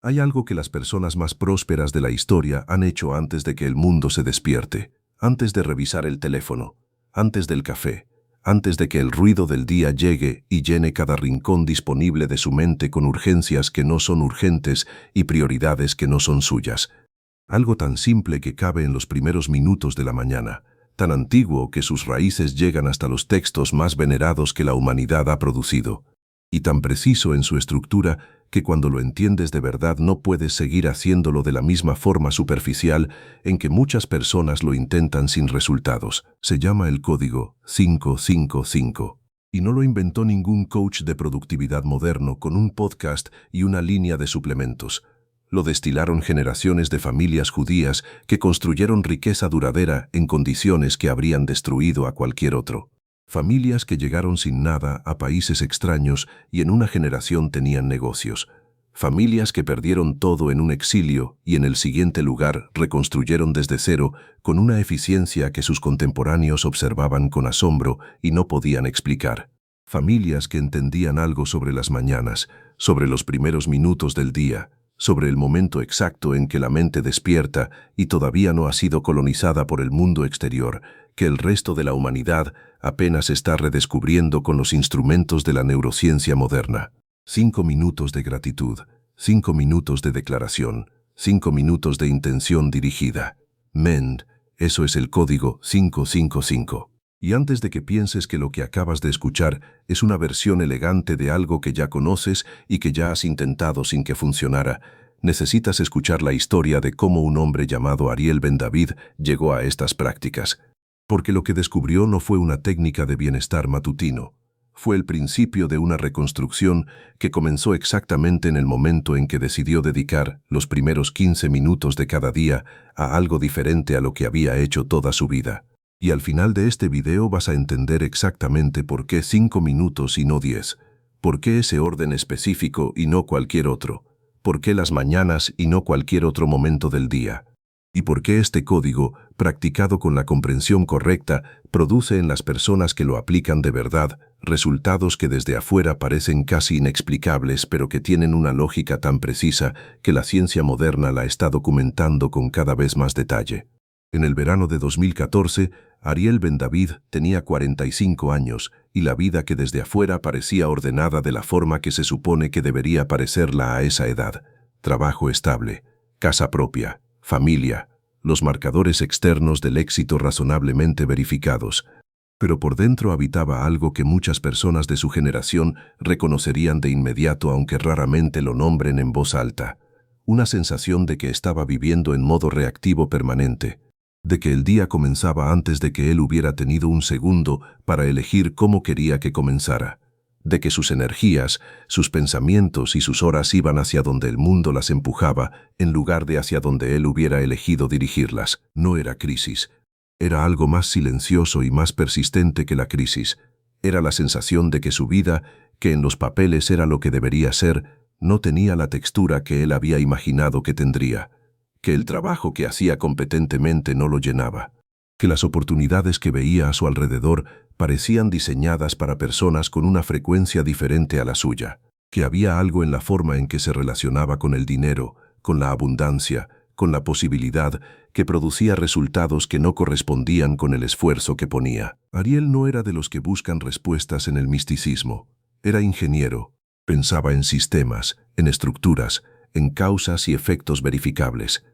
Hay algo que las personas más prósperas de la historia han hecho antes de que el mundo se despierte, antes de revisar el teléfono, antes del café, antes de que el ruido del día llegue y llene cada rincón disponible de su mente con urgencias que no son urgentes y prioridades que no son suyas. Algo tan simple que cabe en los primeros minutos de la mañana, tan antiguo que sus raíces llegan hasta los textos más venerados que la humanidad ha producido, y tan preciso en su estructura que cuando lo entiendes de verdad no puedes seguir haciéndolo de la misma forma superficial en que muchas personas lo intentan sin resultados. Se llama el código 555. Y no lo inventó ningún coach de productividad moderno con un podcast y una línea de suplementos. Lo destilaron generaciones de familias judías que construyeron riqueza duradera en condiciones que habrían destruido a cualquier otro. Familias que llegaron sin nada a países extraños y en una generación tenían negocios. Familias que perdieron todo en un exilio y en el siguiente lugar reconstruyeron desde cero con una eficiencia que sus contemporáneos observaban con asombro y no podían explicar. Familias que entendían algo sobre las mañanas, sobre los primeros minutos del día, sobre el momento exacto en que la mente despierta y todavía no ha sido colonizada por el mundo exterior, que el resto de la humanidad apenas está redescubriendo con los instrumentos de la neurociencia moderna. 5 minutos de gratitud, 5 minutos de declaración, 5 minutos de intención dirigida. MEND, eso es el código 555. Y antes de que pienses que lo que acabas de escuchar es una versión elegante de algo que ya conoces y que ya has intentado sin que funcionara, necesitas escuchar la historia de cómo un hombre llamado Ariel Ben David llegó a estas prácticas. Porque lo que descubrió no fue una técnica de bienestar matutino, fue el principio de una reconstrucción que comenzó exactamente en el momento en que decidió dedicar los primeros 15 minutos de cada día a algo diferente a lo que había hecho toda su vida. Y al final de este video vas a entender exactamente por qué 5 minutos y no 10, por qué ese orden específico y no cualquier otro, por qué las mañanas y no cualquier otro momento del día. Y por qué este código, practicado con la comprensión correcta, produce en las personas que lo aplican de verdad resultados que desde afuera parecen casi inexplicables, pero que tienen una lógica tan precisa que la ciencia moderna la está documentando con cada vez más detalle. En el verano de 2014, Ariel Ben David tenía 45 años y la vida que desde afuera parecía ordenada de la forma que se supone que debería parecerla a esa edad. Trabajo estable, casa propia, familia, los marcadores externos del éxito razonablemente verificados. Pero por dentro habitaba algo que muchas personas de su generación reconocerían de inmediato aunque raramente lo nombren en voz alta. Una sensación de que estaba viviendo en modo reactivo permanente, de que el día comenzaba antes de que él hubiera tenido un segundo para elegir cómo quería que comenzara, de que sus energías, sus pensamientos y sus horas iban hacia donde el mundo las empujaba en lugar de hacia donde él hubiera elegido dirigirlas. No era crisis, era algo más silencioso y más persistente que la crisis. Era la sensación de que su vida, que en los papeles era lo que debería ser, no tenía la textura que él había imaginado que tendría, que el trabajo que hacía competentemente no lo llenaba, que las oportunidades que veía a su alrededor parecían diseñadas para personas con una frecuencia diferente a la suya, que había algo en la forma en que se relacionaba con el dinero, con la abundancia, con la posibilidad, que producía resultados que no correspondían con el esfuerzo que ponía. Ariel no era de los que buscan respuestas en el misticismo. Era ingeniero. Pensaba en sistemas, en estructuras, en causas y efectos verificables.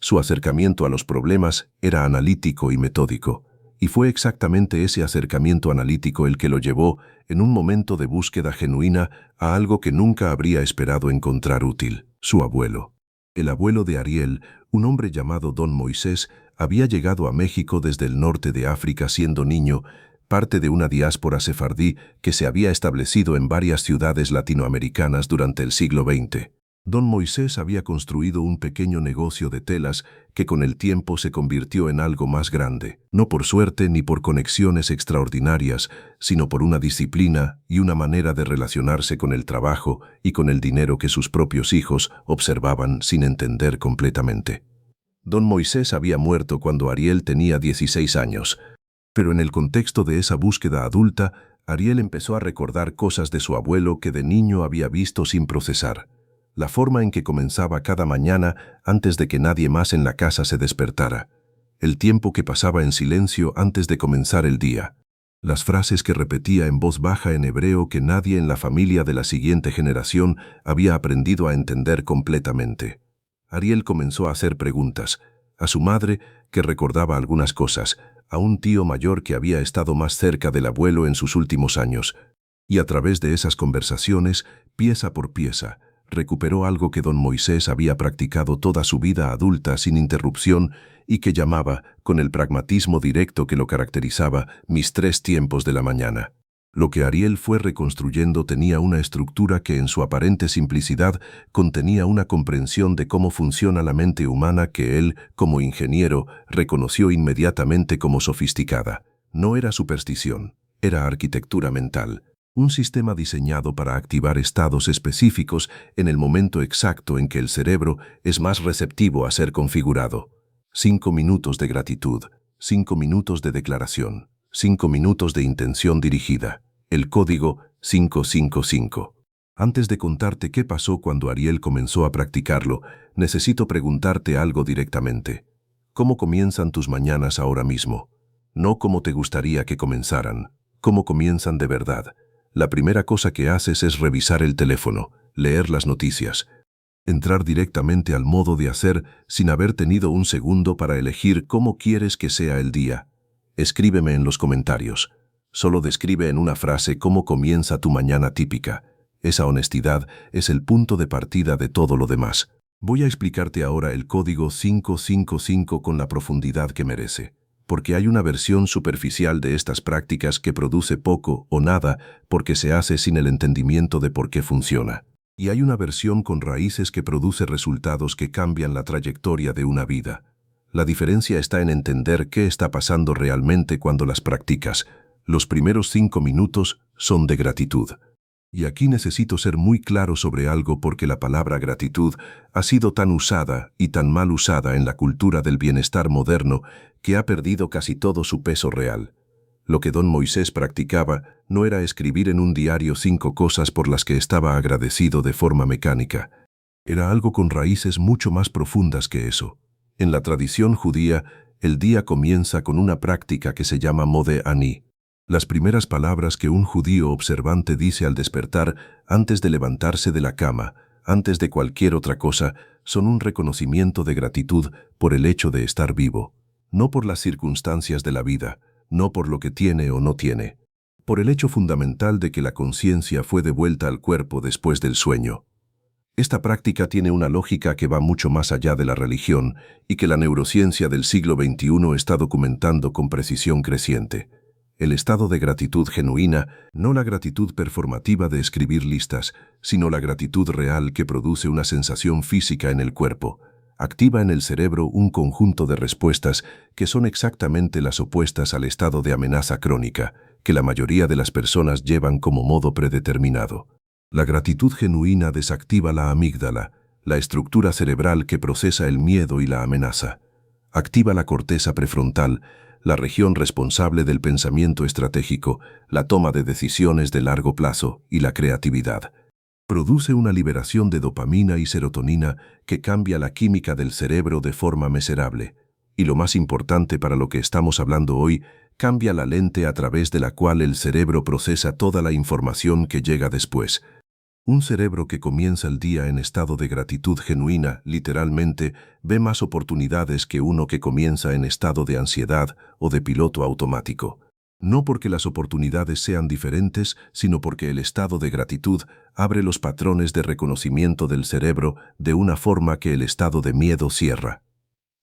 Su acercamiento a los problemas era analítico y metódico, y fue exactamente ese acercamiento analítico el que lo llevó, en un momento de búsqueda genuina, a algo que nunca habría esperado encontrar útil: su abuelo. El abuelo de Ariel, un hombre llamado Don Moisés, había llegado a México desde el norte de África siendo niño, parte de una diáspora sefardí que se había establecido en varias ciudades latinoamericanas durante el siglo XX. Don Moisés había construido un pequeño negocio de telas que con el tiempo se convirtió en algo más grande, no por suerte ni por conexiones extraordinarias, sino por una disciplina y una manera de relacionarse con el trabajo y con el dinero que sus propios hijos observaban sin entender completamente. Don Moisés había muerto cuando Ariel tenía 16 años, pero en el contexto de esa búsqueda adulta, Ariel empezó a recordar cosas de su abuelo que de niño había visto sin procesar. la forma en que comenzaba cada mañana antes de que nadie más en la casa se despertara, el tiempo que pasaba en silencio antes de comenzar el día, las frases que repetía en voz baja en hebreo que nadie en la familia de la siguiente generación había aprendido a entender completamente. Ariel comenzó a hacer preguntas, a su madre, que recordaba algunas cosas, a un tío mayor que había estado más cerca del abuelo en sus últimos años, y a través de esas conversaciones, pieza por pieza, recuperó algo que don Moisés había practicado toda su vida adulta sin interrupción y que llamaba, con el pragmatismo directo que lo caracterizaba, mis 3 tiempos de la mañana. Lo que Ariel fue reconstruyendo tenía una estructura que en su aparente simplicidad contenía una comprensión de cómo funciona la mente humana que él, como ingeniero, reconoció inmediatamente como sofisticada. No era superstición, era arquitectura mental. Un sistema diseñado para activar estados específicos en el momento exacto en que el cerebro es más receptivo a ser configurado. 5 minutos de gratitud, 5 minutos de declaración, 5 minutos de intención dirigida. El código 555. Antes de contarte qué pasó cuando Ariel comenzó a practicarlo, necesito preguntarte algo directamente. ¿Cómo comienzan tus mañanas ahora mismo? No cómo te gustaría que comenzaran, cómo comienzan de verdad. La primera cosa que haces es revisar el teléfono, leer las noticias, entrar directamente al modo de hacer sin haber tenido un segundo para elegir cómo quieres que sea el día. Escríbeme en los comentarios. Solo describe en una frase cómo comienza tu mañana típica. Esa honestidad es el punto de partida de todo lo demás. Voy a explicarte ahora el código 555 con la profundidad que merece, porque hay una versión superficial de estas prácticas que produce poco o nada porque se hace sin el entendimiento de por qué funciona. Y hay una versión con raíces que produce resultados que cambian la trayectoria de una vida. La diferencia está en entender qué está pasando realmente cuando las practicas. Los primeros 5 minutos son de gratitud. Y aquí necesito ser muy claro sobre algo porque la palabra gratitud ha sido tan usada y tan mal usada en la cultura del bienestar moderno que ha perdido casi todo su peso real. Lo que don Moisés practicaba no era escribir en un diario 5 cosas por las que estaba agradecido de forma mecánica. Era algo con raíces mucho más profundas que eso. En la tradición judía, el día comienza con una práctica que se llama Modeh Ani. Las primeras palabras que un judío observante dice al despertar, antes de levantarse de la cama, antes de cualquier otra cosa, son un reconocimiento de gratitud por el hecho de estar vivo, no por las circunstancias de la vida, no por lo que tiene o no tiene, por el hecho fundamental de que la conciencia fue devuelta al cuerpo después del sueño. Esta práctica tiene una lógica que va mucho más allá de la religión y que la neurociencia del siglo XXI está documentando con precisión creciente. El estado de gratitud genuina, no la gratitud performativa de escribir listas, sino la gratitud real que produce una sensación física en el cuerpo, activa en el cerebro un conjunto de respuestas que son exactamente las opuestas al estado de amenaza crónica, que la mayoría de las personas llevan como modo predeterminado. La gratitud genuina desactiva la amígdala, la estructura cerebral que procesa el miedo y la amenaza. Activa la corteza prefrontal, la región responsable del pensamiento estratégico, la toma de decisiones de largo plazo y la creatividad. Produce una liberación de dopamina y serotonina que cambia la química del cerebro de forma mesurable. Y lo más importante para lo que estamos hablando hoy, cambia la lente a través de la cual el cerebro procesa toda la información que llega después. Un cerebro que comienza el día en estado de gratitud genuina, literalmente, ve más oportunidades que uno que comienza en estado de ansiedad o de piloto automático. No porque las oportunidades sean diferentes, sino porque el estado de gratitud abre los patrones de reconocimiento del cerebro de una forma que el estado de miedo cierra.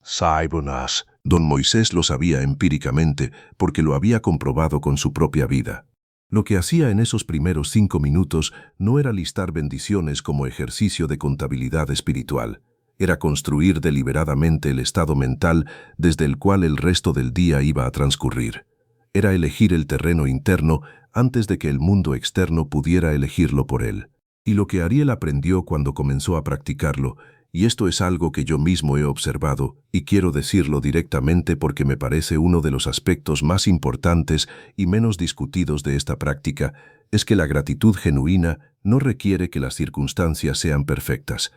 Sáibonas. Don Moisés lo sabía empíricamente porque lo había comprobado con su propia vida. Lo que hacía en esos primeros 5 minutos no era listar bendiciones como ejercicio de contabilidad espiritual. Era construir deliberadamente el estado mental desde el cual el resto del día iba a transcurrir. Era elegir el terreno interno antes de que el mundo externo pudiera elegirlo por él. Y lo que Ariel aprendió cuando comenzó a practicarlo, y esto es algo que yo mismo he observado, y quiero decirlo directamente porque me parece uno de los aspectos más importantes y menos discutidos de esta práctica, es que la gratitud genuina no requiere que las circunstancias sean perfectas.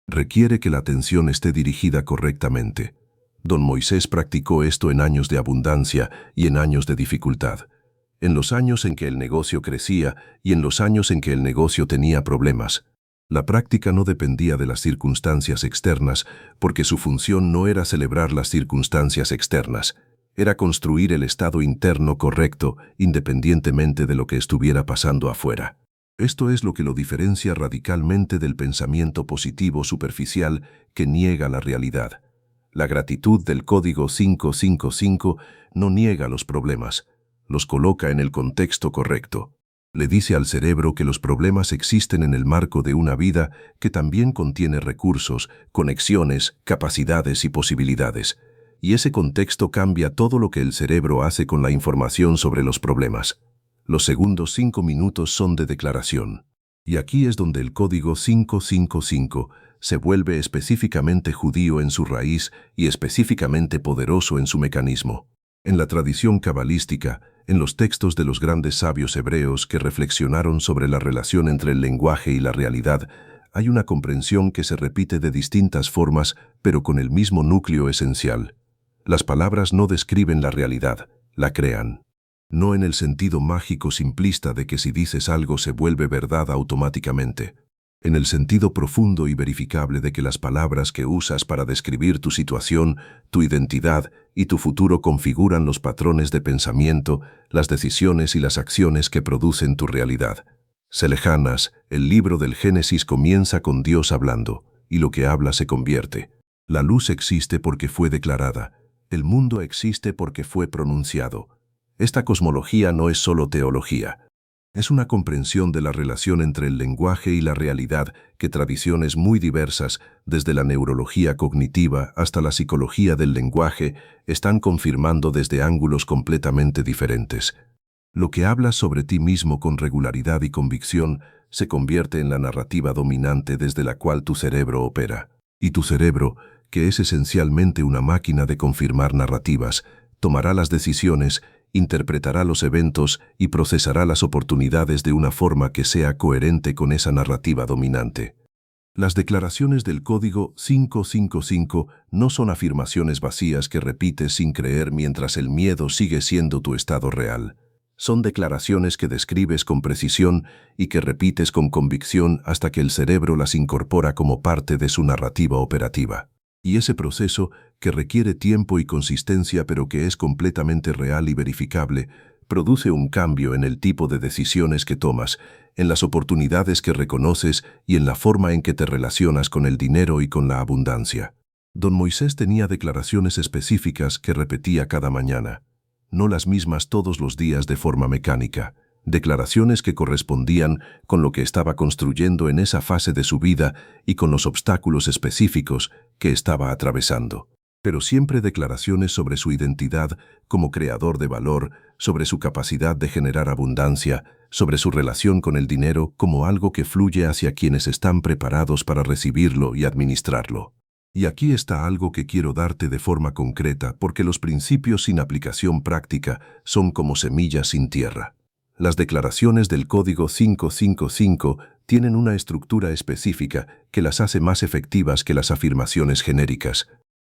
Requiere que la atención esté dirigida correctamente. Don Moisés practicó esto en años de abundancia y en años de dificultad. En los años en que el negocio crecía y en los años en que el negocio tenía problemas. La práctica no dependía de las circunstancias externas, porque su función no era celebrar las circunstancias externas, era construir el estado interno correcto independientemente de lo que estuviera pasando afuera. Esto es lo que lo diferencia radicalmente del pensamiento positivo superficial que niega la realidad. La gratitud del código 555 no niega los problemas, los coloca en el contexto correcto. Le dice al cerebro que los problemas existen en el marco de una vida que también contiene recursos, conexiones, capacidades y posibilidades. Y ese contexto cambia todo lo que el cerebro hace con la información sobre los problemas. Los segundos 5 minutos son de declaración. Y aquí es donde el código 555 se vuelve específicamente judío en su raíz y específicamente poderoso en su mecanismo. En la tradición cabalística, en los textos de los grandes sabios hebreos que reflexionaron sobre la relación entre el lenguaje y la realidad, hay una comprensión que se repite de distintas formas, pero con el mismo núcleo esencial. Las palabras no describen la realidad, la crean. No en el sentido mágico simplista de que si dices algo se vuelve verdad automáticamente. En el sentido profundo y verificable de que las palabras que usas para describir tu situación, tu identidad y tu futuro configuran los patrones de pensamiento, las decisiones y las acciones que producen tu realidad. Selejanas, el libro del Génesis comienza con Dios hablando, y lo que habla se convierte. La luz existe porque fue declarada. El mundo existe porque fue pronunciado. Esta cosmología no es solo teología. Es una comprensión de la relación entre el lenguaje y la realidad que tradiciones muy diversas, desde la neurología cognitiva hasta la psicología del lenguaje, están confirmando desde ángulos completamente diferentes. Lo que hablas sobre ti mismo con regularidad y convicción se convierte en la narrativa dominante desde la cual tu cerebro opera. Y tu cerebro, que es esencialmente una máquina de confirmar narrativas, tomará las decisiones, interpretará los eventos y procesará las oportunidades de una forma que sea coherente con esa narrativa dominante. Las declaraciones del código 555 no son afirmaciones vacías que repites sin creer mientras el miedo sigue siendo tu estado real. Son declaraciones que describes con precisión y que repites con convicción hasta que el cerebro las incorpora como parte de su narrativa operativa. Y ese proceso, que requiere tiempo y consistencia pero que es completamente real y verificable, produce un cambio en el tipo de decisiones que tomas, en las oportunidades que reconoces y en la forma en que te relacionas con el dinero y con la abundancia. Don Moisés tenía declaraciones específicas que repetía cada mañana, no las mismas todos los días de forma mecánica. Declaraciones que correspondían con lo que estaba construyendo en esa fase de su vida y con los obstáculos específicos que estaba atravesando. Pero siempre declaraciones sobre su identidad como creador de valor, sobre su capacidad de generar abundancia, sobre su relación con el dinero como algo que fluye hacia quienes están preparados para recibirlo y administrarlo. Y aquí está algo que quiero darte de forma concreta, porque los principios sin aplicación práctica son como semillas sin tierra. Las declaraciones del código 555 tienen una estructura específica que las hace más efectivas que las afirmaciones genéricas.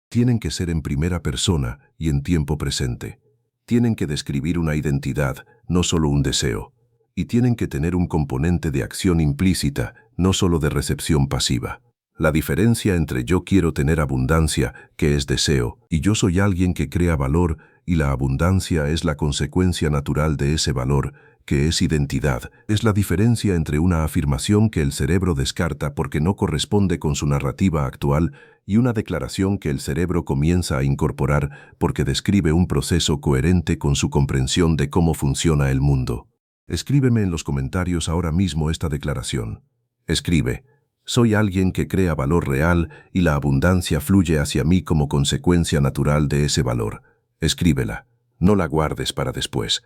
Tienen que ser en primera persona y en tiempo presente. Tienen que describir una identidad, no solo un deseo. Y tienen que tener un componente de acción implícita, no solo de recepción pasiva. La diferencia entre yo quiero tener abundancia, que es deseo, y yo soy alguien que crea valor, y la abundancia es la consecuencia natural de ese valor, que es identidad, es la diferencia entre una afirmación que el cerebro descarta porque no corresponde con su narrativa actual y una declaración que el cerebro comienza a incorporar porque describe un proceso coherente con su comprensión de cómo funciona el mundo. Escríbeme en los comentarios ahora mismo esta declaración. Escribe: soy alguien que crea valor real y la abundancia fluye hacia mí como consecuencia natural de ese valor. Escríbela. No la guardes para después.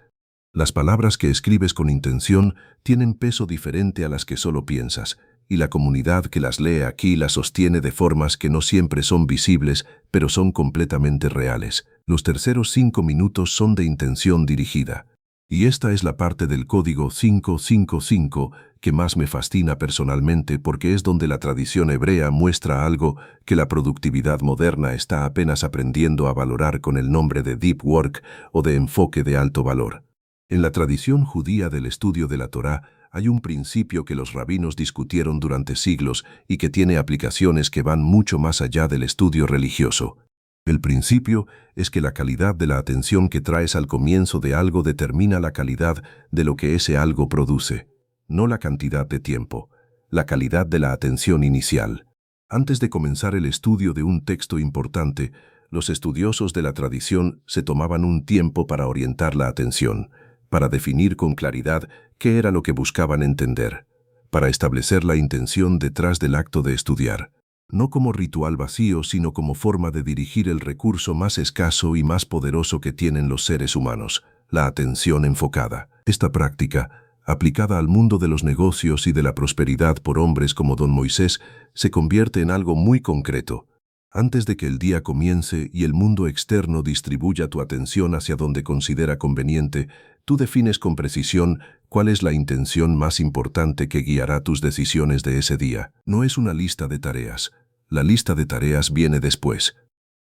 Las palabras que escribes con intención tienen peso diferente a las que solo piensas, y la comunidad que las lee aquí las sostiene de formas que no siempre son visibles, pero son completamente reales. Los terceros 5 minutos son de intención dirigida. Y esta es la parte del código 555 que más me fascina personalmente porque es donde la tradición hebrea muestra algo que la productividad moderna está apenas aprendiendo a valorar con el nombre de deep work o de enfoque de alto valor. En la tradición judía del estudio de la Torá hay un principio que los rabinos discutieron durante siglos y que tiene aplicaciones que van mucho más allá del estudio religioso. El principio es que la calidad de la atención que traes al comienzo de algo determina la calidad de lo que ese algo produce, no la cantidad de tiempo, la calidad de la atención inicial. Antes de comenzar el estudio de un texto importante, los estudiosos de la tradición se tomaban un tiempo para orientar la atención, para definir con claridad qué era lo que buscaban entender, para establecer la intención detrás del acto de estudiar. No como ritual vacío, sino como forma de dirigir el recurso más escaso y más poderoso que tienen los seres humanos, la atención enfocada. Esta práctica, aplicada al mundo de los negocios y de la prosperidad por hombres como Don Moisés, se convierte en algo muy concreto. Antes de que el día comience y el mundo externo distribuya tu atención hacia donde considera conveniente, tú defines con precisión cuál es la intención más importante que guiará tus decisiones de ese día. No es una lista de tareas. La lista de tareas viene después.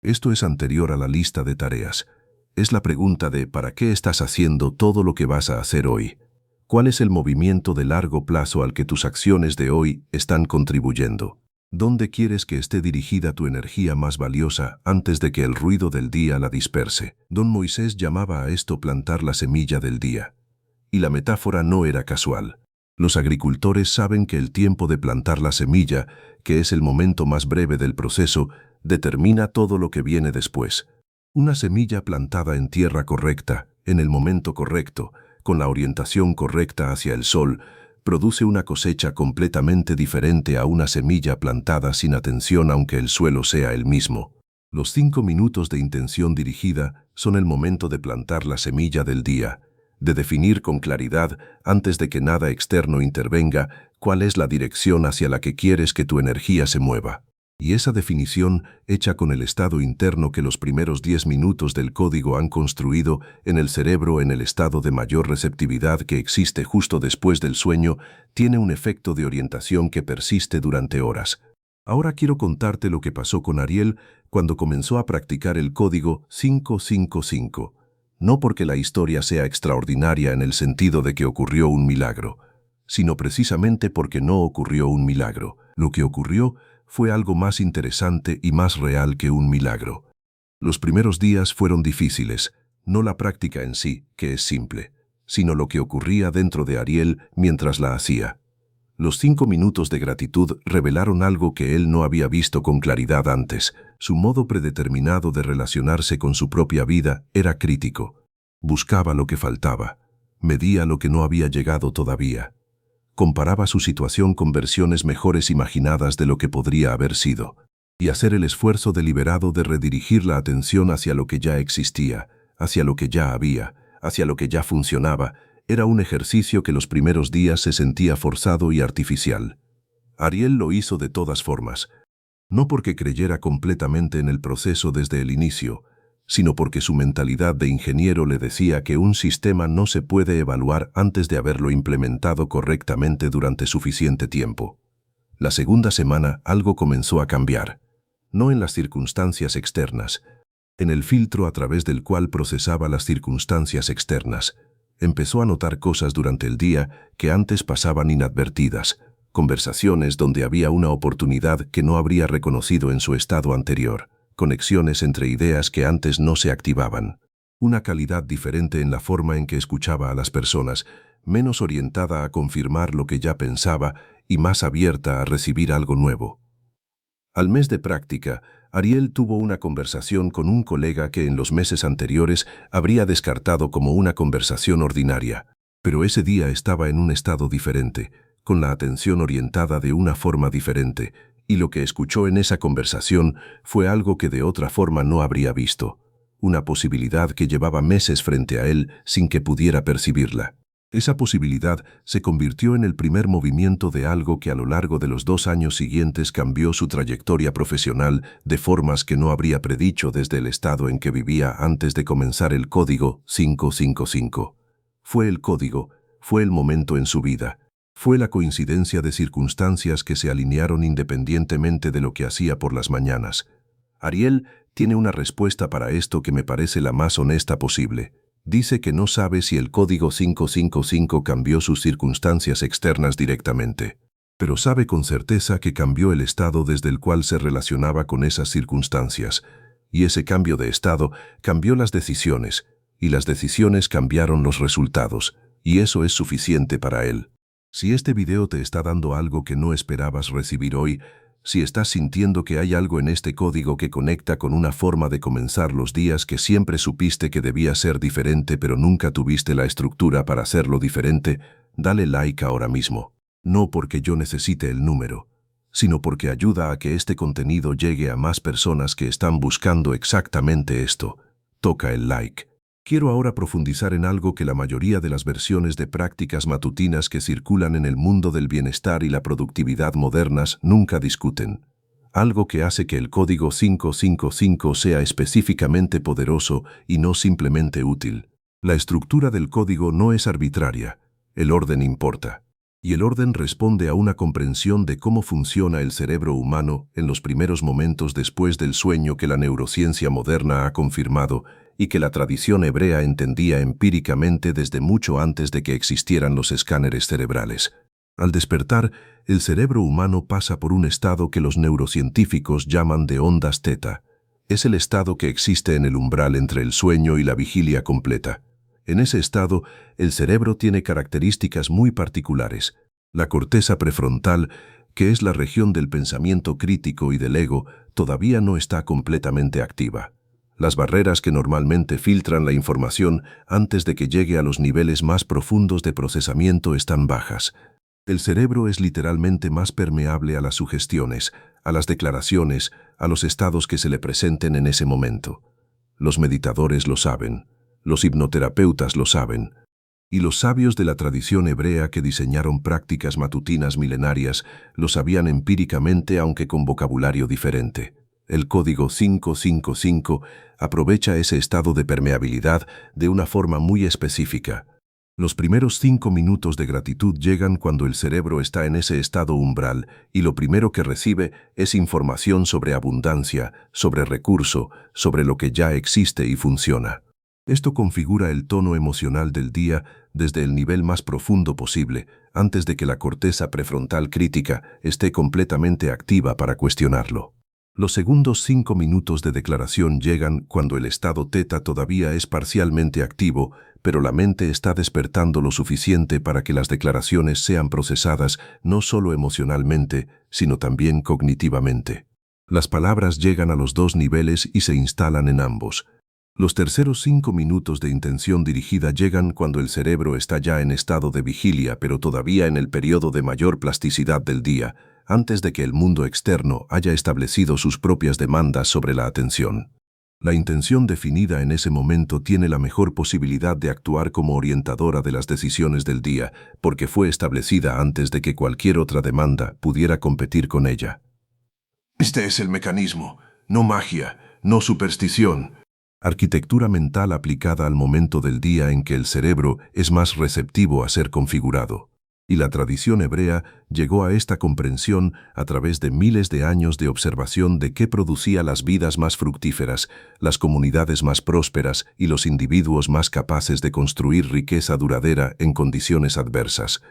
Esto es anterior a la lista de tareas. Es la pregunta de ¿para qué estás haciendo todo lo que vas a hacer hoy? ¿Cuál es el movimiento de largo plazo al que tus acciones de hoy están contribuyendo? ¿Dónde quieres que esté dirigida tu energía más valiosa antes de que el ruido del día la disperse? Don Moisés llamaba a esto plantar la semilla del día. Y la metáfora no era casual. Los agricultores saben que el tiempo de plantar la semilla, que es el momento más breve del proceso, determina todo lo que viene después. Una semilla plantada en tierra correcta, en el momento correcto, con la orientación correcta hacia el sol, produce una cosecha completamente diferente a una semilla plantada sin atención aunque el suelo sea el mismo. Los 5 minutos de intención dirigida son el momento de plantar la semilla del día, de definir con claridad, antes de que nada externo intervenga, cuál es la dirección hacia la que quieres que tu energía se mueva. Y esa definición, hecha con el estado interno que los primeros 10 minutos del código han construido en el cerebro en el estado de mayor receptividad que existe justo después del sueño, tiene un efecto de orientación que persiste durante horas. Ahora quiero contarte lo que pasó con Ariel cuando comenzó a practicar el código 555. No porque la historia sea extraordinaria en el sentido de que ocurrió un milagro, sino precisamente porque no ocurrió un milagro. Lo que ocurrió fue algo más interesante y más real que un milagro. Los primeros días fueron difíciles, no la práctica en sí, que es simple, sino lo que ocurría dentro de Ariel mientras la hacía. Los 5 minutos de gratitud revelaron algo que él no había visto con claridad antes. Su modo predeterminado de relacionarse con su propia vida era crítico. Buscaba lo que faltaba, medía lo que no había llegado todavía. Comparaba su situación con versiones mejores imaginadas de lo que podría haber sido, y hacer el esfuerzo deliberado de redirigir la atención hacia lo que ya existía, hacia lo que ya había, hacia lo que ya funcionaba, era un ejercicio que los primeros días se sentía forzado y artificial. Ariel lo hizo de todas formas, no porque creyera completamente en el proceso desde el inicio, sino porque su mentalidad de ingeniero le decía que un sistema no se puede evaluar antes de haberlo implementado correctamente durante suficiente tiempo. La segunda semana algo comenzó a cambiar, no en las circunstancias externas, en el filtro a través del cual procesaba las circunstancias externas. Empezó a notar cosas durante el día que antes pasaban inadvertidas, conversaciones donde había una oportunidad que no habría reconocido en su estado anterior, conexiones entre ideas que antes no se activaban, una calidad diferente en la forma en que escuchaba a las personas, menos orientada a confirmar lo que ya pensaba y más abierta a recibir algo nuevo. Al mes de práctica, Ariel tuvo una conversación con un colega que en los meses anteriores habría descartado como una conversación ordinaria, pero ese día estaba en un estado diferente, con la atención orientada de una forma diferente, y lo que escuchó en esa conversación fue algo que de otra forma no habría visto, una posibilidad que llevaba meses frente a él sin que pudiera percibirla. Esa posibilidad se convirtió en el primer movimiento de algo que a lo largo de los 2 años siguientes cambió su trayectoria profesional de formas que no habría predicho desde el estado en que vivía antes de comenzar el código 555. Fue el código, fue el momento en su vida. Fue la coincidencia de circunstancias que se alinearon independientemente de lo que hacía por las mañanas. Ariel tiene una respuesta para esto que me parece la más honesta posible. Dice que no sabe si el código 555 cambió sus circunstancias externas directamente, pero sabe con certeza que cambió el estado desde el cual se relacionaba con esas circunstancias, y ese cambio de estado cambió las decisiones, y las decisiones cambiaron los resultados, y eso es suficiente para él. Si este video te está dando algo que no esperabas recibir hoy, si estás sintiendo que hay algo en este código que conecta con una forma de comenzar los días que siempre supiste que debía ser diferente pero nunca tuviste la estructura para hacerlo diferente, dale like ahora mismo. No porque yo necesite el número, sino porque ayuda a que este contenido llegue a más personas que están buscando exactamente esto. Toca el like. Quiero ahora profundizar en algo que la mayoría de las versiones de prácticas matutinas que circulan en el mundo del bienestar y la productividad modernas nunca discuten. Algo que hace que el código 555 sea específicamente poderoso y no simplemente útil. La estructura del código no es arbitraria, el orden importa. Y el orden responde a una comprensión de cómo funciona el cerebro humano en los primeros momentos después del sueño que la neurociencia moderna ha confirmado y que la tradición hebrea entendía empíricamente desde mucho antes de que existieran los escáneres cerebrales. Al despertar, el cerebro humano pasa por un estado que los neurocientíficos llaman de ondas teta. Es el estado que existe en el umbral entre el sueño y la vigilia completa. En ese estado, el cerebro tiene características muy particulares. La corteza prefrontal, que es la región del pensamiento crítico y del ego, todavía no está completamente activa. Las barreras que normalmente filtran la información antes de que llegue a los niveles más profundos de procesamiento están bajas. El cerebro es literalmente más permeable a las sugestiones, a las declaraciones, a los estados que se le presenten en ese momento. Los meditadores lo saben, los hipnoterapeutas lo saben, y los sabios de la tradición hebrea que diseñaron prácticas matutinas milenarias lo sabían empíricamente aunque con vocabulario diferente. El código 555 aprovecha ese estado de permeabilidad de una forma muy específica. Los primeros 5 minutos de gratitud llegan cuando el cerebro está en ese estado umbral y lo primero que recibe es información sobre abundancia, sobre recurso, sobre lo que ya existe y funciona. Esto configura el tono emocional del día desde el nivel más profundo posible, antes de que la corteza prefrontal crítica esté completamente activa para cuestionarlo. Los segundos 5 minutos de declaración llegan cuando el estado teta todavía es parcialmente activo, pero la mente está despertando lo suficiente para que las declaraciones sean procesadas no solo emocionalmente, sino también cognitivamente. Las palabras llegan a los dos niveles y se instalan en ambos. Los terceros 5 minutos de intención dirigida llegan cuando el cerebro está ya en estado de vigilia, pero todavía en el periodo de mayor plasticidad del día, antes de que el mundo externo haya establecido sus propias demandas sobre la atención. La intención definida en ese momento tiene la mejor posibilidad de actuar como orientadora de las decisiones del día, porque fue establecida antes de que cualquier otra demanda pudiera competir con ella. Este es el mecanismo, no magia, no superstición. Arquitectura mental aplicada al momento del día en que el cerebro es más receptivo a ser configurado. Y la tradición hebrea llegó a esta comprensión a través de miles de años de observación de qué producía las vidas más fructíferas, las comunidades más prósperas y los individuos más capaces de construir riqueza duradera en condiciones adversas.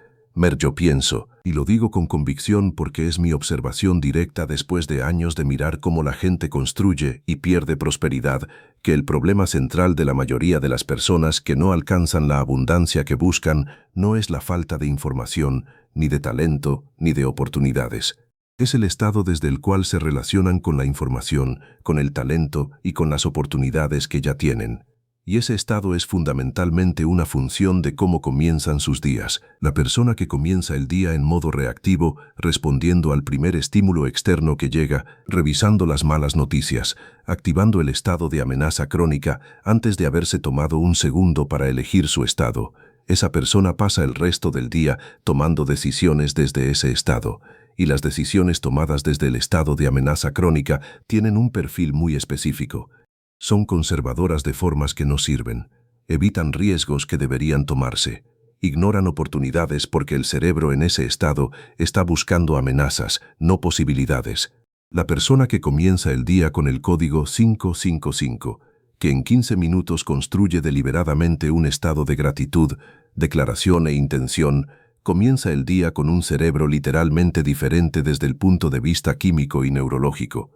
Yo pienso, y lo digo con convicción porque es mi observación directa después de años de mirar cómo la gente construye y pierde prosperidad, que el problema central de la mayoría de las personas que no alcanzan la abundancia que buscan no es la falta de información, ni de talento, ni de oportunidades. Es el estado desde el cual se relacionan con la información, con el talento y con las oportunidades que ya tienen. Y ese estado es fundamentalmente una función de cómo comienzan sus días. La persona que comienza el día en modo reactivo, respondiendo al primer estímulo externo que llega, revisando las malas noticias, activando el estado de amenaza crónica antes de haberse tomado un segundo para elegir su estado. Esa persona pasa el resto del día tomando decisiones desde ese estado. Y las decisiones tomadas desde el estado de amenaza crónica tienen un perfil muy específico. Son conservadoras de formas que no sirven. evitan riesgos que deberían tomarse, ignoran oportunidades porque el cerebro en ese estado está buscando amenazas, no posibilidades. La persona que comienza el día con el código 555, que en 15 minutos construye deliberadamente un estado de gratitud, declaración e intención, comienza el día con un cerebro literalmente diferente desde el punto de vista químico y neurológico.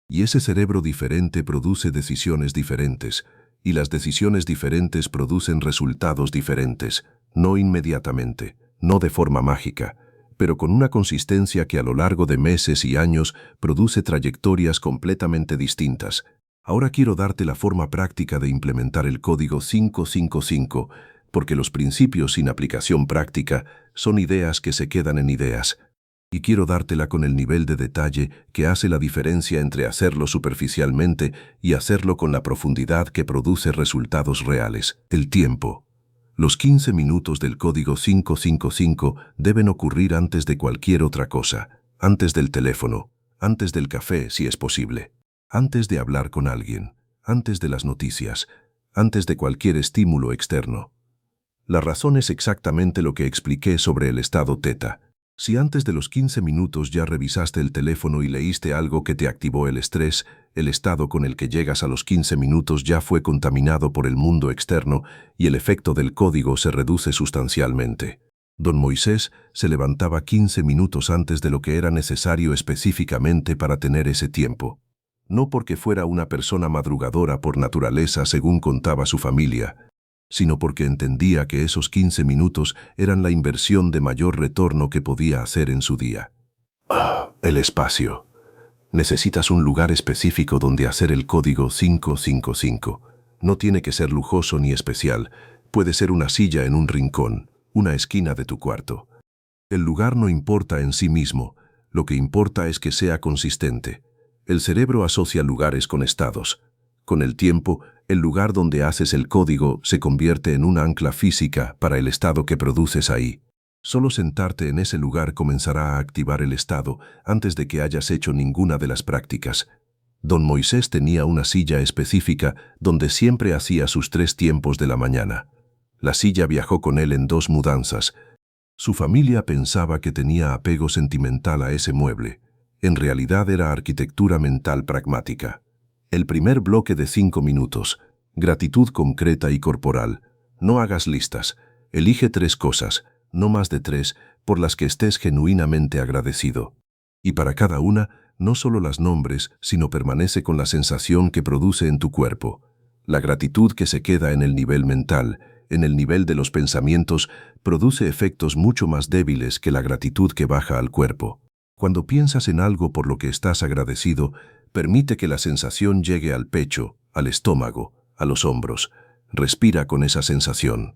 Y ese cerebro diferente produce decisiones diferentes, y las decisiones diferentes producen resultados diferentes, no inmediatamente, no de forma mágica, pero con una consistencia que a lo largo de meses y años produce trayectorias completamente distintas. Ahora quiero darte la forma práctica de implementar el código 555, porque los principios sin aplicación práctica son ideas que se quedan en ideas. Y quiero dártela con el nivel de detalle que hace la diferencia entre hacerlo superficialmente y hacerlo con la profundidad que produce resultados reales. El tiempo. Los 15 minutos del código 555 deben ocurrir antes de cualquier otra cosa, antes del teléfono, antes del café si es posible, antes de hablar con alguien, antes de las noticias, antes de cualquier estímulo externo. La razón es exactamente lo que expliqué sobre el estado teta. Si antes de los 15 minutos ya revisaste el teléfono y leíste algo que te activó el estrés, el estado con el que llegas a los 15 minutos ya fue contaminado por el mundo externo y el efecto del código se reduce sustancialmente. Don Moisés se levantaba 15 minutos antes de lo que era necesario específicamente para tener ese tiempo. No porque fuera una persona madrugadora por naturaleza según contaba su familia, sino porque entendía que esos 15 minutos eran la inversión de mayor retorno que podía hacer en su día. El espacio. Necesitas un lugar específico donde hacer el código 555. No tiene que ser lujoso ni especial. Puede ser una silla en un rincón, una esquina de tu cuarto. El lugar no importa en sí mismo. Lo que importa es que sea consistente. El cerebro asocia lugares con estados. Con el tiempo, el lugar donde haces el código se convierte en una ancla física para el estado que produces ahí. Solo sentarte en ese lugar comenzará a activar el estado antes de que hayas hecho ninguna de las prácticas. Don Moisés tenía una silla específica donde siempre hacía sus 3 tiempos de la mañana. La silla viajó con él en 2 mudanzas. Su familia pensaba que tenía apego sentimental a ese mueble. En realidad era arquitectura mental pragmática. El primer bloque de 5 minutos. Gratitud concreta y corporal. No hagas listas. Elige 3 cosas, no más de 3, por las que estés genuinamente agradecido. Y para cada una, no solo las nombres, sino permanece con la sensación que produce en tu cuerpo. La gratitud que se queda en el nivel mental, en el nivel de los pensamientos, produce efectos mucho más débiles que la gratitud que baja al cuerpo. Cuando piensas en algo por lo que estás agradecido, permite que la sensación llegue al pecho, al estómago, a los hombros. Respira con esa sensación.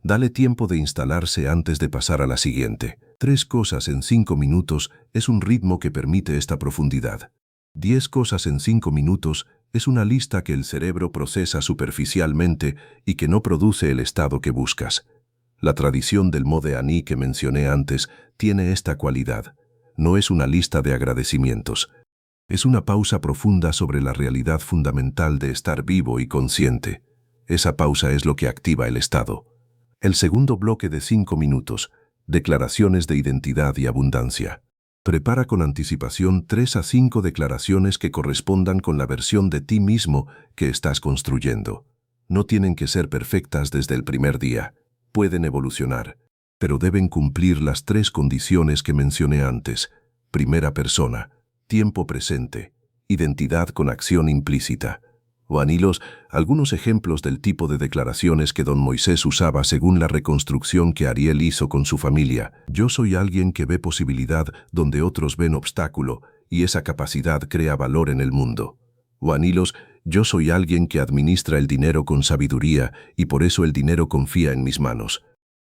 Dale tiempo de instalarse antes de pasar a la siguiente. 3 cosas en 5 minutos es un ritmo que permite esta profundidad. 10 cosas en 5 minutos es una lista que el cerebro procesa superficialmente y que no produce el estado que buscas. La tradición del Mode Ani que mencioné antes tiene esta cualidad. No es una lista de agradecimientos. Es una pausa profunda sobre la realidad fundamental de estar vivo y consciente. Esa pausa es lo que activa el estado. El segundo bloque de 5 minutos, declaraciones de identidad y abundancia. Prepara con anticipación 3 a 5 declaraciones que correspondan con la versión de ti mismo que estás construyendo. No tienen que ser perfectas desde el primer día. Pueden evolucionar, pero deben cumplir las 3 condiciones que mencioné antes. Primera persona, tiempo presente, identidad con acción implícita. Juanilos, algunos ejemplos del tipo de declaraciones que don Moisés usaba según la reconstrucción que Ariel hizo con su familia. Yo soy alguien que ve posibilidad donde otros ven obstáculo, y esa capacidad crea valor en el mundo. Juanilos, yo soy alguien que administra el dinero con sabiduría, y por eso el dinero confía en mis manos.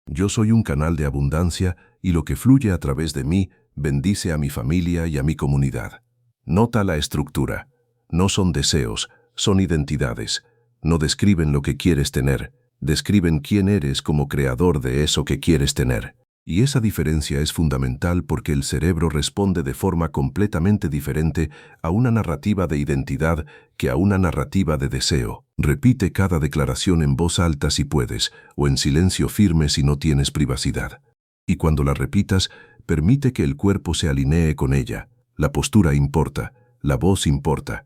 Yo soy un canal de abundancia, y lo que fluye a través de mí bendice a mi familia y a mi comunidad. Nota la estructura. No son deseos, son identidades. No describen lo que quieres tener, describen quién eres como creador de eso que quieres tener. Y esa diferencia es fundamental porque el cerebro responde de forma completamente diferente a una narrativa de identidad que a una narrativa de deseo. Repite cada declaración en voz alta si puedes, o en silencio firme si no tienes privacidad. Y cuando la repitas, permite que el cuerpo se alinee con ella. La postura importa, la voz importa.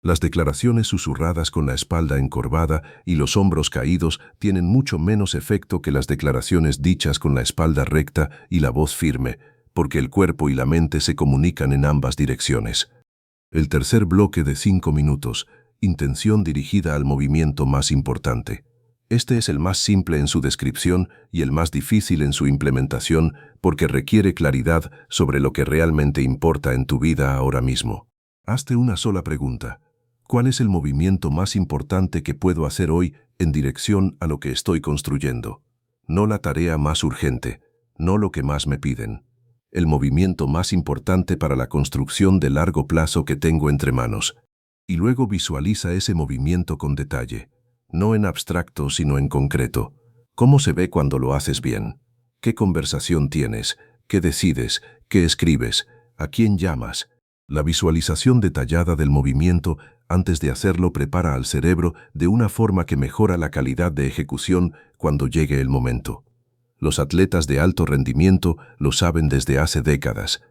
Las declaraciones susurradas con la espalda encorvada y los hombros caídos tienen mucho menos efecto que las declaraciones dichas con la espalda recta y la voz firme, porque el cuerpo y la mente se comunican en ambas direcciones. El tercer bloque de 5 minutos, intención dirigida al movimiento más importante. Este es el más simple en su descripción y el más difícil en su implementación porque requiere claridad sobre lo que realmente importa en tu vida ahora mismo. Hazte una sola pregunta. ¿Cuál es el movimiento más importante que puedo hacer hoy en dirección a lo que estoy construyendo? No la tarea más urgente, no lo que más me piden. El movimiento más importante para la construcción de largo plazo que tengo entre manos. Y luego visualiza ese movimiento con detalle, no en abstracto sino en concreto. ¿Cómo se ve cuando lo haces bien? ¿Qué conversación tienes? ¿Qué decides? ¿Qué escribes? ¿A quién llamas? La visualización detallada del movimiento antes de hacerlo prepara al cerebro de una forma que mejora la calidad de ejecución cuando llegue el momento. Los atletas de alto rendimiento lo saben desde hace décadas.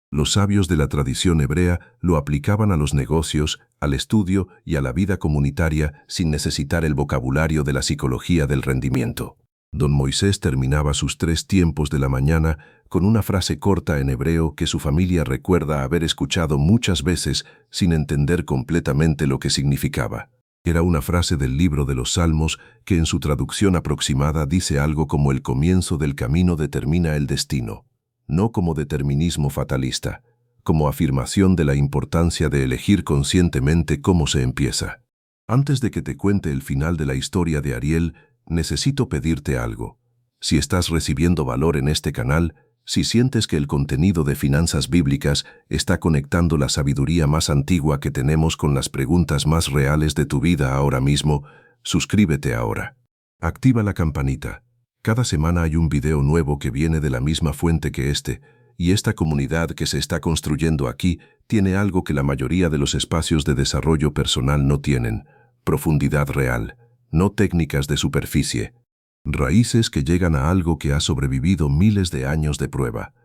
Los sabios de la tradición hebrea lo aplicaban a los negocios, al estudio y a la vida comunitaria sin necesitar el vocabulario de la psicología del rendimiento. Don Moisés terminaba sus 3 tiempos de la mañana con una frase corta en hebreo que su familia recuerda haber escuchado muchas veces sin entender completamente lo que significaba. Era una frase del libro de los Salmos que en su traducción aproximada dice algo como el comienzo del camino determina el destino, no como determinismo fatalista, como afirmación de la importancia de elegir conscientemente cómo se empieza. Antes de que te cuente el final de la historia de Ariel, necesito pedirte algo. Si estás recibiendo valor en este canal, si sientes que el contenido de Finanzas Bíblicas está conectando la sabiduría más antigua que tenemos con las preguntas más reales de tu vida ahora mismo, suscríbete ahora. Activa la campanita. Cada semana hay un video nuevo que viene de la misma fuente que este, y esta comunidad que se está construyendo aquí tiene algo que la mayoría de los espacios de desarrollo personal no tienen: profundidad real. No técnicas de superficie. Raíces que llegan a algo que ha sobrevivido miles de años de prueba.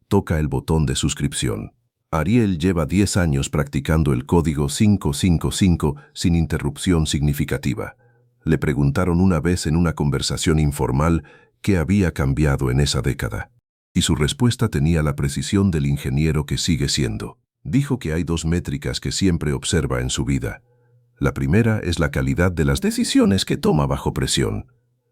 Toca el botón de suscripción. Ariel lleva 10 años practicando el código 555 sin interrupción significativa. Le preguntaron una vez en una conversación informal qué había cambiado en esa década. Y su respuesta tenía la precisión del ingeniero que sigue siendo. Dijo que hay 2 métricas que siempre observa en su vida. La primera es la calidad de las decisiones que toma bajo presión.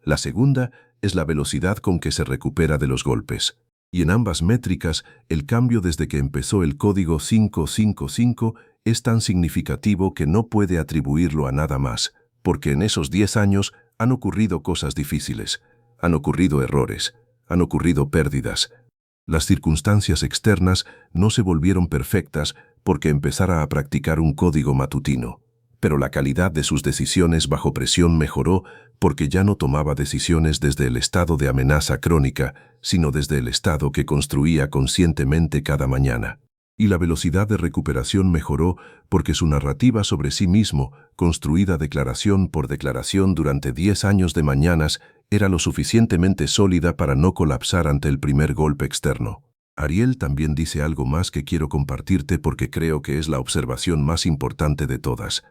La segunda es la velocidad con que se recupera de los golpes. Y en ambas métricas, el cambio desde que empezó el código 555 es tan significativo que no puede atribuirlo a nada más, porque en esos 10 años han ocurrido cosas difíciles, han ocurrido errores, han ocurrido pérdidas. Las circunstancias externas no se volvieron perfectas porque empezara a practicar un código matutino. Pero la calidad de sus decisiones bajo presión mejoró porque ya no tomaba decisiones desde el estado de amenaza crónica, sino desde el estado que construía conscientemente cada mañana. Y la velocidad de recuperación mejoró porque su narrativa sobre sí mismo, construida declaración por declaración durante 10 años de mañanas, era lo suficientemente sólida para no colapsar ante el primer golpe externo. Ariel también dice algo más que quiero compartirte porque creo que es la observación más importante de todas.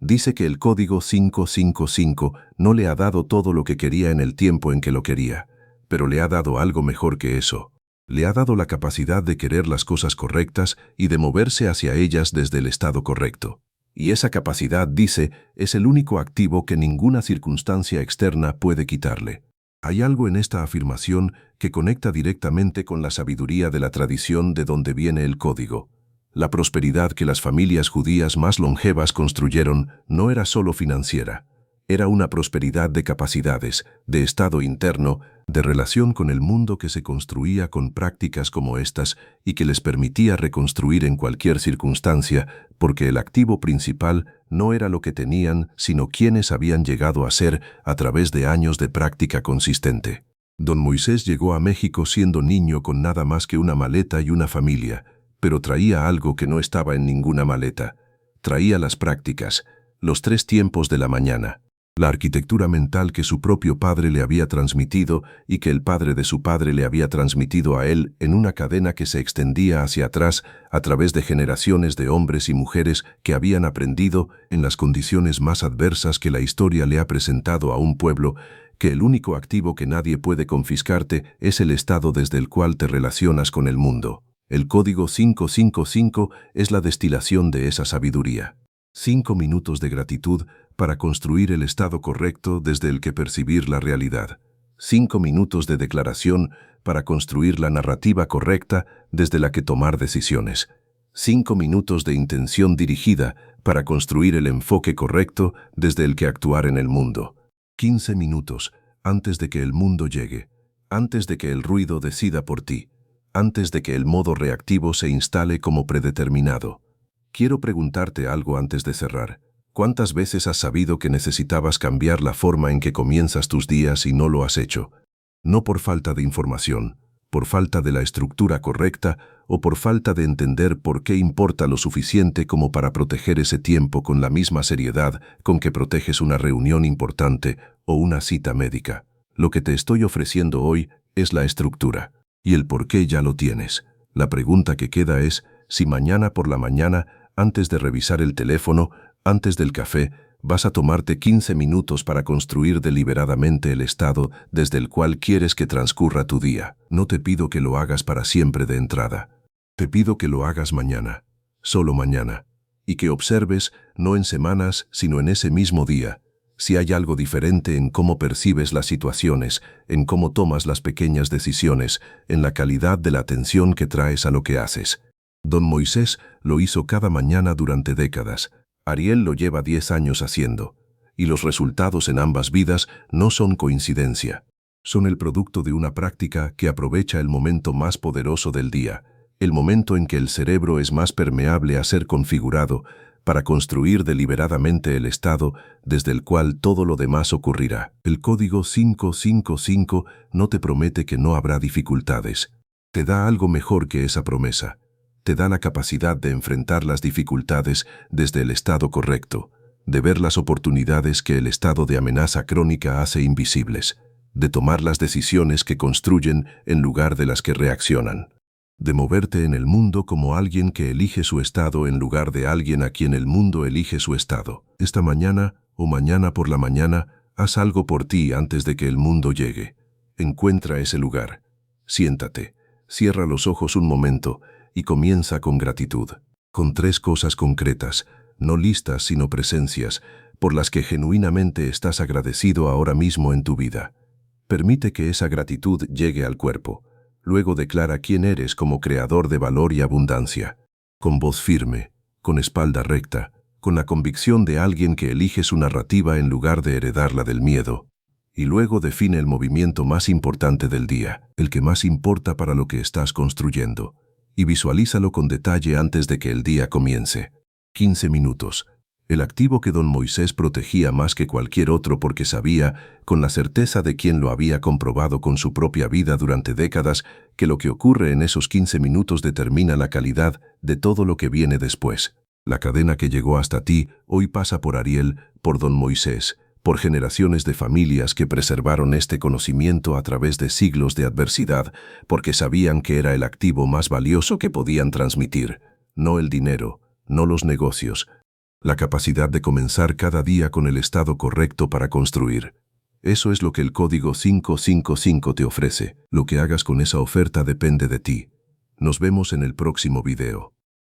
Dice que el código 555 no le ha dado todo lo que quería en el tiempo en que lo quería, pero le ha dado algo mejor que eso. Le ha dado la capacidad de querer las cosas correctas y de moverse hacia ellas desde el estado correcto. Y esa capacidad, dice, es el único activo que ninguna circunstancia externa puede quitarle. Hay algo en esta afirmación que conecta directamente con la sabiduría de la tradición de donde viene el código. La prosperidad que las familias judías más longevas construyeron no era solo financiera. Era una prosperidad de capacidades, de estado interno, de relación con el mundo que se construía con prácticas como estas y que les permitía reconstruir en cualquier circunstancia, porque el activo principal no era lo que tenían, sino quienes habían llegado a ser a través de años de práctica consistente. Don Moisés llegó a México siendo niño con nada más que una maleta y una familia, pero traía algo que no estaba en ninguna maleta. Traía las prácticas, los 3 tiempos de la mañana, la arquitectura mental que su propio padre le había transmitido y que el padre de su padre le había transmitido a él en una cadena que se extendía hacia atrás a través de generaciones de hombres y mujeres que habían aprendido en las condiciones más adversas que la historia le ha presentado a un pueblo, que el único activo que nadie puede confiscarte es el estado desde el cual te relacionas con el mundo. El código 555 es la destilación de esa sabiduría. 5 minutos de gratitud para construir el estado correcto desde el que percibir la realidad. 5 minutos de declaración para construir la narrativa correcta desde la que tomar decisiones. 5 minutos de intención dirigida para construir el enfoque correcto desde el que actuar en el mundo. 15 minutos antes de que el mundo llegue, antes de que el ruido decida por ti, antes de que el modo reactivo se instale como predeterminado. Quiero preguntarte algo antes de cerrar. ¿Cuántas veces has sabido que necesitabas cambiar la forma en que comienzas tus días y no lo has hecho? No por falta de información, por falta de la estructura correcta o por falta de entender por qué importa lo suficiente como para proteger ese tiempo con la misma seriedad con que proteges una reunión importante o una cita médica. Lo que te estoy ofreciendo hoy es la estructura, y el por qué ya lo tienes. La pregunta que queda es si mañana por la mañana, antes de revisar el teléfono, antes del café, vas a tomarte 15 minutos para construir deliberadamente el estado desde el cual quieres que transcurra tu día. No te pido que lo hagas para siempre de entrada. Te pido que lo hagas mañana, solo mañana, y que observes, no en semanas, sino en ese mismo día, si hay algo diferente en cómo percibes las situaciones, en cómo tomas las pequeñas decisiones, en la calidad de la atención que traes a lo que haces. Don Moisés lo hizo cada mañana durante décadas. Ariel lo lleva 10 años haciendo, y los resultados en ambas vidas no son coincidencia. Son el producto de una práctica que aprovecha el momento más poderoso del día, el momento en que el cerebro es más permeable a ser configurado para construir deliberadamente el estado desde el cual todo lo demás ocurrirá. El código 555 no te promete que no habrá dificultades. Te da algo mejor que esa promesa. Te da la capacidad de enfrentar las dificultades desde el estado correcto, de ver las oportunidades que el estado de amenaza crónica hace invisibles, de tomar las decisiones que construyen en lugar de las que reaccionan, de moverte en el mundo como alguien que elige su estado en lugar de alguien a quien el mundo elige su estado. Esta mañana o mañana por la mañana, haz algo por ti antes de que el mundo llegue. Encuentra ese lugar. Siéntate, cierra los ojos un momento y comienza con gratitud, con 3 cosas concretas, no listas sino presencias, por las que genuinamente estás agradecido ahora mismo en tu vida. Permite que esa gratitud llegue al cuerpo. Luego declara quién eres como creador de valor y abundancia. Con voz firme, con espalda recta, con la convicción de alguien que elige su narrativa en lugar de heredarla del miedo. Y luego define el movimiento más importante del día, el que más importa para lo que estás construyendo. Y visualízalo con detalle antes de que el día comience. 15 minutos. El activo que don Moisés protegía más que cualquier otro porque sabía, con la certeza de quien lo había comprobado con su propia vida durante décadas, que lo que ocurre en esos 15 minutos determina la calidad de todo lo que viene después. La cadena que llegó hasta ti hoy pasa por Ariel, por don Moisés, por generaciones de familias que preservaron este conocimiento a través de siglos de adversidad, porque sabían que era el activo más valioso que podían transmitir, no el dinero, no los negocios, la capacidad de comenzar cada día con el estado correcto para construir. Eso es lo que el código 555 te ofrece. Lo que hagas con esa oferta depende de ti. Nos vemos en el próximo video.